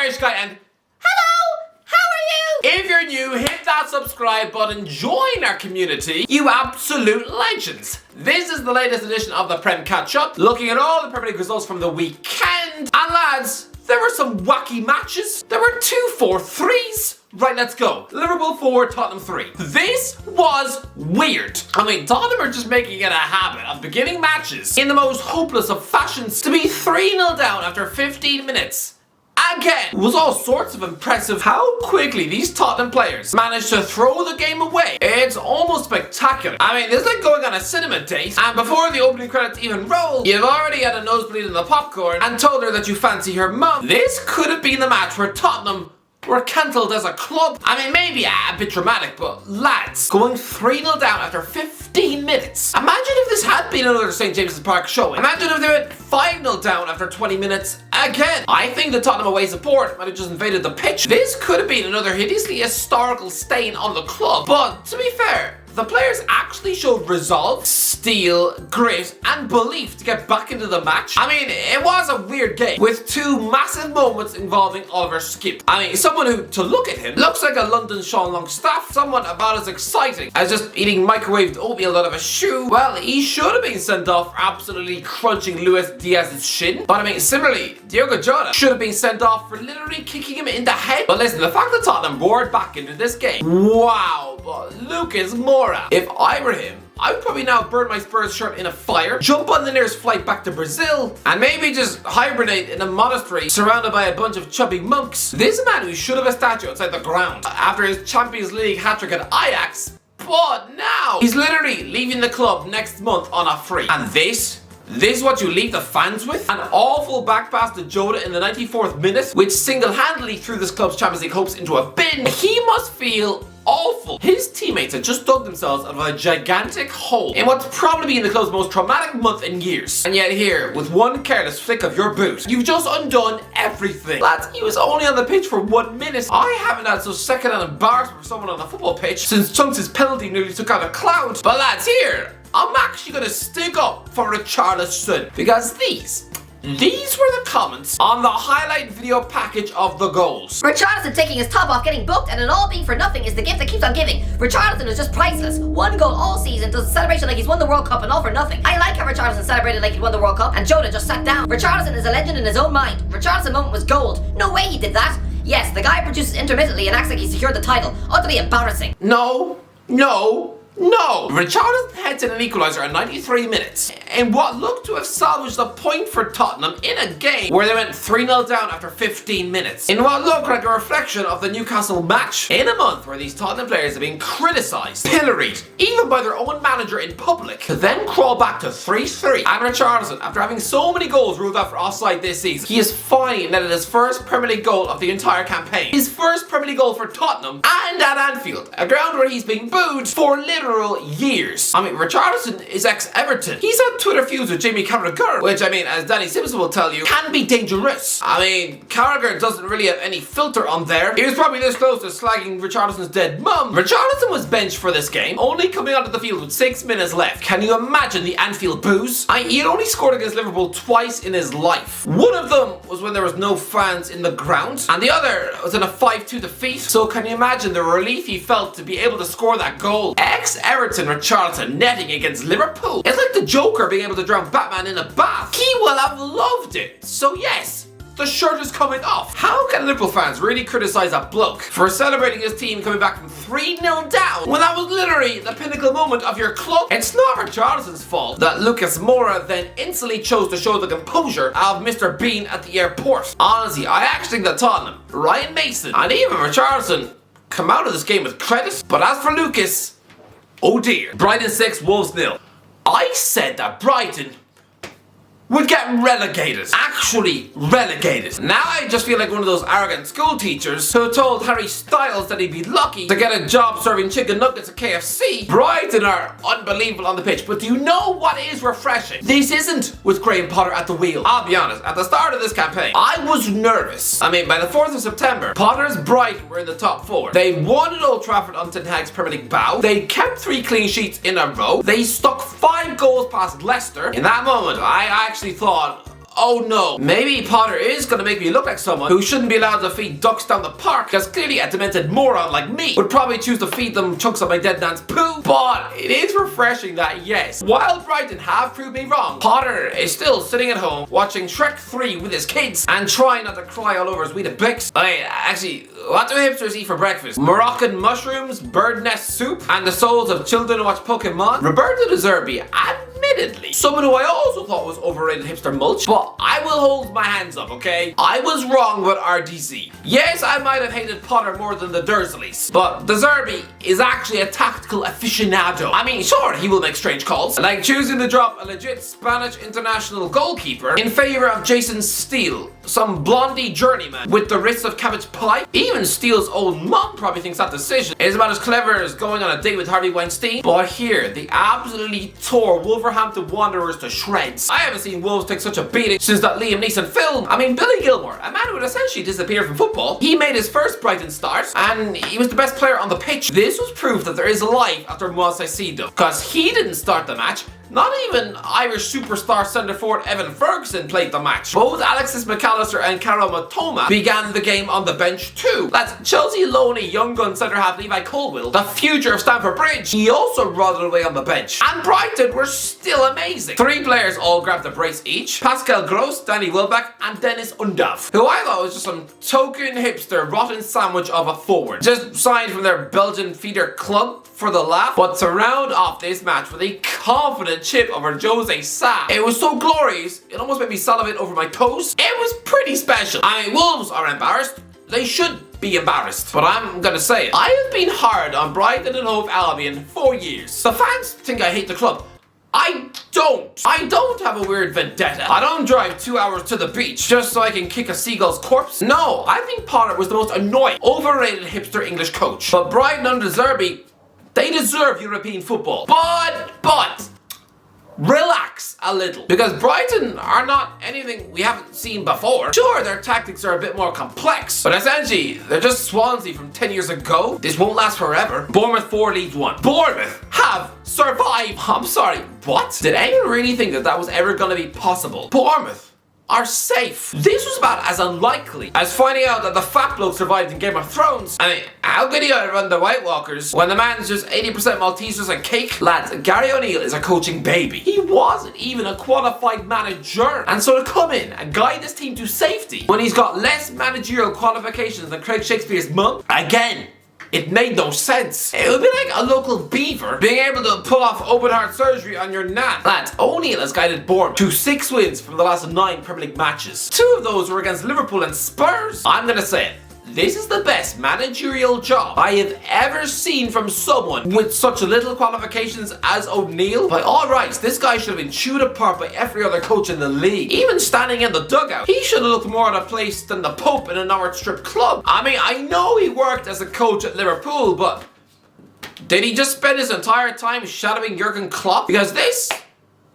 Irish guy and Hello! How are you? if you're new, hit that subscribe button, join our community, you absolute legends. This is the latest edition of the Prem Catch-Up, looking at all the Premier League results from the weekend. And lads, there were some wacky matches. There were 2 4-3s. Right, let's go. Liverpool 4, Tottenham 3. This was weird. I mean, Tottenham are just making it a habit of beginning matches in the most hopeless of fashions to be 3-0 down after 15 minutes. Again, it was all sorts of impressive how quickly these Tottenham players managed to throw the game away. It's almost spectacular. I mean, it's like going on a cinema date, and before the opening credits even roll, you've already had a nosebleed in the popcorn and told her that you fancy her mum. This could have been the match where Tottenham were cancelled as a club. I mean, maybe a bit dramatic, but lads, going 3-0 down after 15 minutes. Imagine if this had been another St. James's Park showing. Imagine if they went 5-0 down after 20 minutes again. I think the Tottenham away support might have just invaded the pitch. This could have been another hideously historical stain on the club. But to be fair, the players actually showed resolve, steel, grit, and belief to get back into the match. I mean, it was a weird game with 2 massive moments involving Oliver Skipp. I mean, someone who, to look at him, looks like a London Sean Longstaff, someone about as exciting as just eating microwaved oatmeal out of a shoe. Well, he should have been sent off for absolutely crunching Luis Diaz's shin. But I mean, similarly, Diogo Jota should have been sent off for literally kicking him in the head. But listen, the fact that Tottenham roared back into this game, wow, but Lucas Moura, if I were him, I would probably now burn my Spurs shirt in a fire, jump on the nearest flight back to Brazil, and maybe just hibernate in a monastery surrounded by a bunch of chubby monks. This man who should have a statue outside the ground after his Champions League hat-trick at Ajax, but now he's literally leaving the club next month on a free. And this is what you leave the fans with? An awful back pass to Jota in the 94th minute, which single-handedly threw this club's Champions League hopes into a bin. He must feel awful. His teammates had just dug themselves out of a gigantic hole in what's probably been the club's most traumatic month in years. And yet here, with one careless flick of your boot, you've just undone everything. Lads, he was only on the pitch for 1 minute. I haven't had so second-hand embarrassment for someone on the football pitch since Chunks' penalty nearly took out a cloud. But lads, here, I'm actually going to stick up for Richarlison, because these were the comments on the highlight video package of the goals. Richarlison taking his top off, getting booked, and it all being for nothing is the gift that keeps on giving. Richarlison is just priceless. 1 goal all season, does a celebration like he's won the World Cup and all for nothing. I like how Richarlison celebrated like he won the World Cup and Jota just sat down. Richarlison is a legend in his own mind. Richarlison moment was gold. No way he did that. Yes, the guy produces intermittently and acts like he secured the title. Utterly embarrassing. No. Richarlison heads in an equaliser at 93 minutes in what looked to have salvaged a point for Tottenham in a game where they went 3-0 down after 15 minutes. In what looked like a reflection of the Newcastle match in a month where these Tottenham players have been criticised, pilloried, even by their own manager in public, to then crawl back to 3-3. And Richarlison, after having so many goals ruled out for offside this season, he is finally netted his first Premier League goal of the entire campaign. His first Premier League goal for Tottenham, and at Anfield, a ground where he's been booed for literal years. I mean, Richarlison is ex-Everton. He's had Twitter feuds with Jamie Carragher, which, I mean, as Danny Simpson will tell you, can be dangerous. I mean, Carragher doesn't really have any filter on there. He was probably this close to slagging Richarlison's dead mum. Richarlison was benched for this game, only coming onto the field with 6 minutes left. Can you imagine the Anfield boos? He had only scored against Liverpool twice in his life. One of them was when there was no fans in the ground, and the other was in a 5-2 defeat. So can you imagine the relief he felt to be able to score that goal? Ex-Everton Richarlison netting against Liverpool. It's like the Joker being able to drown Batman in a bath. He will have loved it. So yes, the shirt is coming off. How can Liverpool fans really criticise a bloke for celebrating his team coming back from 3-0 down when that was literally the pinnacle moment of your club? It's not Richarlison's fault that Lucas Moura then instantly chose to show the composure of Mr. Bean at the airport. Honestly, I actually think that Tottenham, Ryan Mason, and even Richarlison come out of this game with credit. But as for Lucas, oh dear. Brighton 6, Wolves 0. I said that Brighton would get relegated. Actually relegated. Now I just feel like one of those arrogant school teachers who told Harry Styles that he'd be lucky to get a job serving chicken nuggets at KFC. Brighton are unbelievable on the pitch, but do you know what is refreshing? This isn't with Graham Potter at the wheel. I'll be honest, at the start of this campaign, I was nervous. I mean, by the 4th of September, Potter's Brighton were in the top 4. They won at Old Trafford on Ten Hag's Premier League bow. They kept 3 clean sheets in a row. They stuck 5 goals past Leicester. In that moment, I actually thought, oh no, maybe Potter is gonna make me look like someone who shouldn't be allowed to feed ducks down the park, because clearly a demented moron like me would probably choose to feed them chunks of my dead nan's poo. But it is refreshing that yes, while Brighton have proved me wrong, Potter is still sitting at home watching Shrek 3 with his kids and trying not to cry all over his Weetabix. Actually, what do hipsters eat for breakfast? Moroccan mushrooms, bird nest soup, and the souls of children who watch Pokemon? Roberto De Zerbi, admittedly, someone who I also thought was overrated hipster mulch, but I will hold my hands up, okay? I was wrong with RDC. Yes, I might have hated Potter more than the Dursleys, but De Zerbi is actually a tactical aficionado. I mean, sure, he will make strange calls, like choosing to drop a legit Spanish international goalkeeper in favor of Jason Steele, some blondie journeyman with the wrists of cabbage pie. Even Steele's old mum probably thinks that decision is about as clever as going on a date with Harvey Weinstein. But here, they absolutely tore Wolverhampton Wanderers to shreds. I haven't seen Wolves take such a beating since that Liam Neeson film. I mean, Billy Gilmore, a man who had essentially disappeared from football, he made his first Brighton start, and he was the best player on the pitch. This was proof that there is life after Moise Caicedo, because he didn't start the match. Not even Irish superstar centre forward Evan Ferguson played the match. Both Alexis McAllister and Karol Matoma began the game on the bench too. That's Chelsea loney young gun centre half Levi Colwill, the future of Stamford Bridge. He also rotted away on the bench. And Brighton were still amazing. 3 players all grabbed a brace each: Pascal Gross, Danny Welbeck, and Dennis Undav, who I thought was just some token hipster rotten sandwich of a forward, just signed from their Belgian feeder club for the laugh. But to round off this match with a confident chip over Jose Sa, it was so glorious, it almost made me salivate over my toes. It was pretty special. I mean, Wolves are embarrassed. They should be embarrassed, but I'm gonna say it. I have been hard on Brighton and Hove Albion for years. The fans think I hate the club. I don't. I don't have a weird vendetta. I don't drive 2 hours to the beach just so I can kick a seagull's corpse. No, I think Potter was the most annoying, overrated hipster English coach. But Brighton under Zerbi, they deserve European football. But relax a little, because Brighton are not anything we haven't seen before. Sure, their tactics are a bit more complex, but essentially they're just Swansea from 10 years ago. This won't last forever. Bournemouth 4, Leeds 1. Bournemouth have survived. I'm sorry, what? Did anyone really think that was ever gonna be possible? Bournemouth are safe. This was about as unlikely as finding out that the fat bloke survived in Game of Thrones. I mean, how could he outrun the White Walkers when the man's just 80% Maltesers and cake? Lads, Gary O'Neill is a coaching baby. He wasn't even a qualified manager. And so to come in and guide this team to safety when he's got less managerial qualifications than Craig Shakespeare's mum, again, it made no sense. It would be like a local beaver being able to pull off open heart surgery on your nan. Lads, O'Neill has guided Bournemouth to 6 wins from the last 9 Premier League matches. 2 of those were against Liverpool and Spurs. I'm gonna say it. This is the best managerial job I have ever seen from someone with such little qualifications as O'Neill. By all rights, this guy should have been chewed apart by every other coach in the league. Even standing in the dugout, he should have looked more out of place than the Pope in a Norwich strip club. I mean, I know he worked as a coach at Liverpool, but did he just spend his entire time shadowing Jurgen Klopp? Because this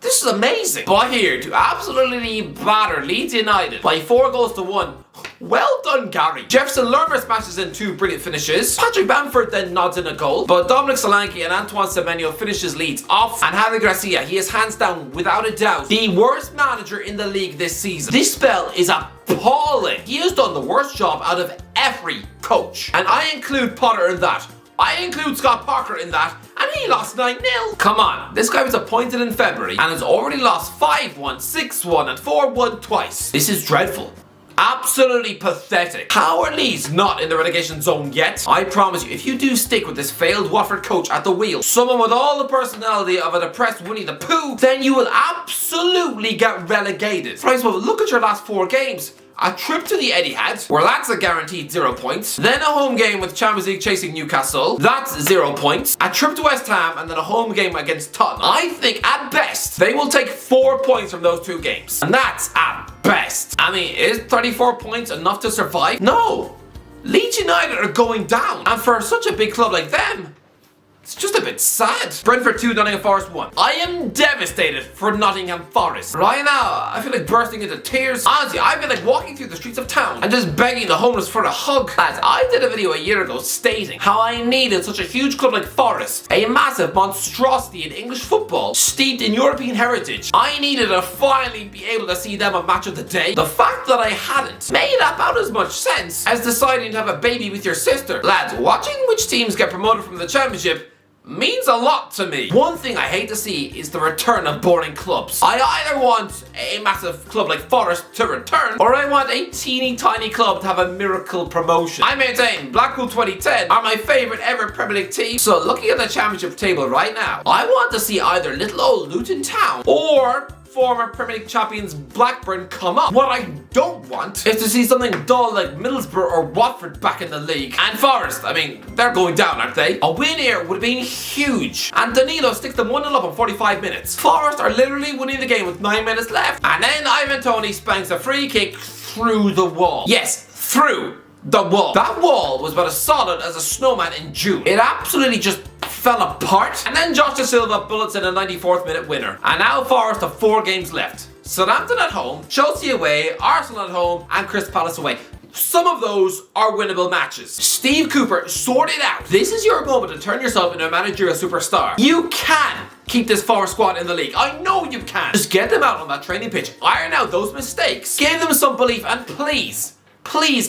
is amazing. But here, to absolutely batter Leeds United by 4 goals to 1. Well done, Gary. Jefferson Lerma smashes in 2 brilliant finishes. Patrick Bamford then nods in a goal. But Dominic Solanke and Antoine Semenyo finishes Leeds off. And Javi Gracia, he is hands down, without a doubt, the worst manager in the league this season. This spell is appalling. He has done the worst job out of every coach. And I include Potter in that. I include Scott Parker in that, and he lost 9-0. Come on, this guy was appointed in February and has already lost 5-1, 6-1, and 4-1 twice. This is dreadful. Absolutely pathetic. How are Leeds not in the relegation zone yet? I promise you, if you do stick with this failed Watford coach at the wheel, someone with all the personality of a depressed Winnie the Pooh, then you will absolutely get relegated. Right, so look at your last 4 games. A trip to the Etihad, where that's a guaranteed 0 points. Then a home game with Champions League chasing Newcastle. That's 0 points. A trip to West Ham, and then a home game against Tottenham. I think at best, they will take 4 points from those 2 games. And that's at best. I mean, is 34 points enough to survive? No. Leeds United are going down. And for such a big club like them, It's just a bit sad. Brentford 2, Nottingham Forest 1. I am devastated for Nottingham Forest. Right now, I feel like bursting into tears. Honestly, I feel like walking through the streets of town and just begging the homeless for a hug. Lads, I did a video a year ago stating how I needed such a huge club like Forest, a massive monstrosity in English football, steeped in European heritage. I needed to finally be able to see them a match of the day. The fact that I hadn't made about as much sense as deciding to have a baby with your sister. Lads, watching which teams get promoted from the Championship means a lot to me. One thing I hate to see is the return of boring clubs. I either want a massive club like Forest to return, or I want a teeny tiny club to have a miracle promotion. I maintain Blackpool 2010 are my favourite ever Premier League team, so looking at the Championship table right now, I want to see either little old Luton Town or former Premier League champions Blackburn come up. What I don't want is to see something dull like Middlesbrough or Watford back in the league. And Forest, I mean, they're going down, aren't they? A win here would have been huge. And Danilo sticks them 1-0 up in 45 minutes. Forest are literally winning the game with 9 minutes left. And then Ivan Toney spanks a free kick through the wall. Yes, through the wall. That wall was about as solid as a snowman in June. It absolutely just fell apart. And then Josh Da Silva bullets in a 94th minute winner. And now Forest have 4 games left. Southampton at home, Chelsea away, Arsenal at home, and Crystal Palace away. Some of those are winnable matches. Steve Cooper, sort it out. This is your moment to turn yourself into a managerial superstar. You can keep this Forest squad in the league. I know you can. Just get them out on that training pitch. Iron out those mistakes. Give them some belief, and please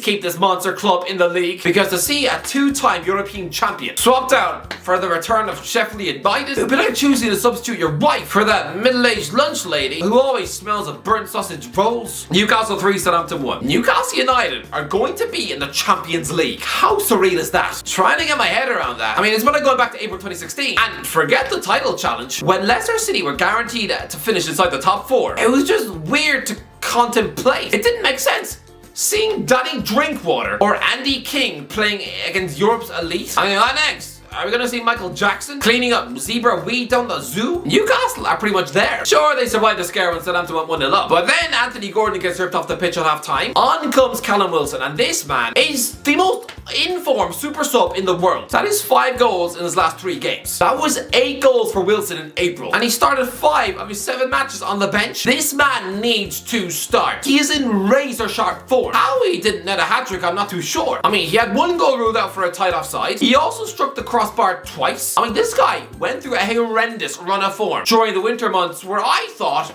keep this monster club in the league, because to see a 2-time European champion swapped out for the return of Sheffield United, it would be like choosing to substitute your wife for that middle-aged lunch lady who always smells of burnt sausage rolls. Newcastle 3, Southampton 1. Newcastle United are going to be in the Champions League. How surreal is that? Trying to get my head around that. I mean, it's when I go back to April 2016, and forget the title challenge. When Leicester City were guaranteed to finish inside the top 4, it was just weird to contemplate. It didn't make sense. Seeing Danny Drinkwater or Andy King playing against Europe's elite. I mean, what next? Are we gonna see Michael Jackson cleaning up zebra weed down the zoo? Newcastle are pretty much there. Sure, they survived the scare when Southampton went 1-0 up, but then Anthony Gordon gets ripped off the pitch at half time. On comes Callum Wilson, and this man is the most in-form super sub in the world. That is 5 goals in his last 3 games. That was 8 goals for Wilson in April, and he started 5 of his 7 matches on the bench. This man needs to start. He is in razor sharp form. How he didn't net a hat-trick, I'm not too sure. I mean, he had 1 goal ruled out for a tight offside. He also struck the crossbar twice. I mean, this guy went through a horrendous run of form during the winter months where I thought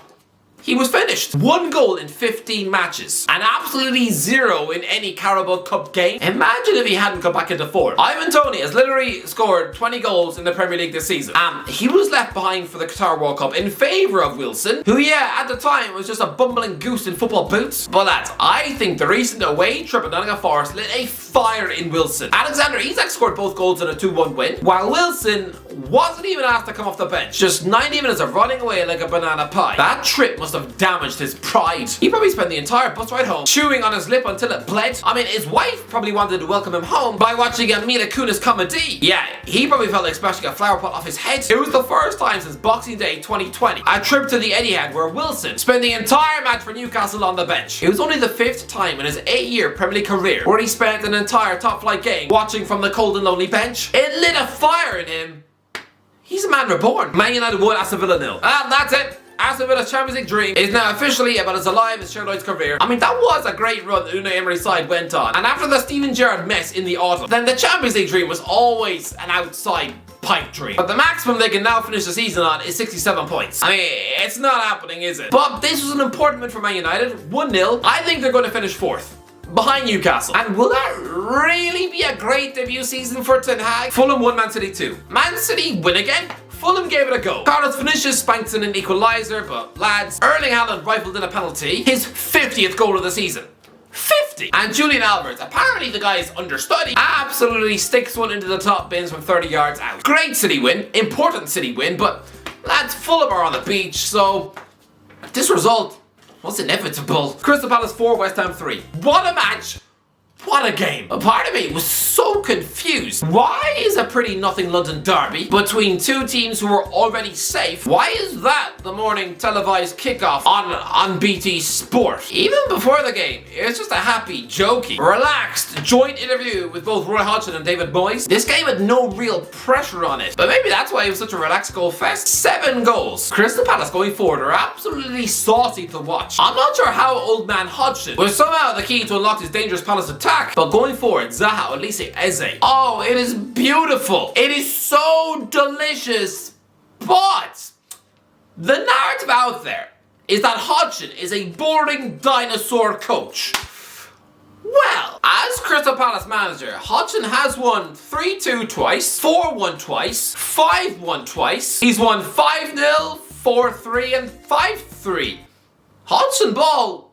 he was finished. 1 goal in 15 matches, and absolutely 0 in any Carabao Cup game. Imagine if he hadn't come back into form. Ivan Toney has literally scored 20 goals in the Premier League this season. He was left behind for the Qatar World Cup in favour of Wilson, who, yeah, at the time was just a bumbling goose in football boots. But lads, I think the recent away trip at Nottingham Forest lit a fire in Wilson. Alexander Isak scored both goals in a 2-1 win, while Wilson wasn't even asked to come off the bench. Just 90 minutes of running away like a banana pie. That trip must have damaged his pride. He probably spent the entire bus ride home chewing on his lip until it bled. I mean, his wife probably wanted to welcome him home by watching a Mila Kunis comedy. Yeah, he probably felt like smashing a flower pot off his head. It was the first time since Boxing Day 2020, a trip to the Etihad where Wilson spent the entire match for Newcastle on the bench. It was only the 5th time in his 8-year Premier League career where he spent an entire top-flight game watching from the cold and lonely bench. It lit a fire in him. He's a man reborn. Man United 1, Aston Villa 0. And that's it. Aston Villa's Champions League dream is now officially about as alive as Sherlock's career. I mean, that was a great run that Unai Emery's side went on. And after the Steven Gerrard mess in the autumn, then the Champions League dream was always an outside pipe dream. But the maximum they can now finish the season on is 67 points. I mean, it's not happening, is it? But this was an important win for Man United. 1-0. I think they're going to finish 4th. Behind Newcastle. And will that really be a great debut season for Ten Hag? Fulham 1, Man City 2. Man City win again? Fulham gave it a go. Carlos finishes, spanks in an equaliser, but lads, Erling Haaland rifled in a penalty. His 50th goal of the season. 50! And Julian Alvarez, apparently the guy's understudy, absolutely sticks one into the top bins from 30 yards out. Great City win, important City win, but lads, Fulham are on the beach, so this result was inevitable. Crystal Palace 4, West Ham 3. What a match What a game. A part of me was so confused. Why is a pretty nothing London derby between two teams who are already safe? Why is that the morning televised kickoff on BT Sport? Even before the game, it's just a happy, jokey, relaxed joint interview with both Roy Hodgson and David Moyes. This game had no real pressure on it, but maybe that's why it was such a relaxed goal fest. 7 goals. Crystal Palace going forward are absolutely saucy to watch. I'm not sure how old man Hodgson was somehow the key to unlock his dangerous Palace attack. But going forward, Zaha, Olise, Eze. Oh, it is beautiful. It is so delicious. But the narrative out there is that Hodgson is a boring dinosaur coach. Well, as Crystal Palace manager, Hodgson has won 3-2 twice, 4-1 twice, 5-1 twice. He's won 5-0, 4-3, and 5-3. Hodgson Ball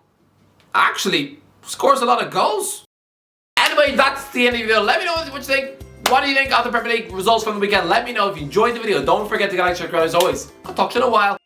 actually scores a lot of goals. Anyway, that's the end of the video. Let me know what you think. What do you think of the Premier League results from the weekend? Let me know if you enjoyed the video. Don't forget to like, share, as always. I'll talk to you in a while.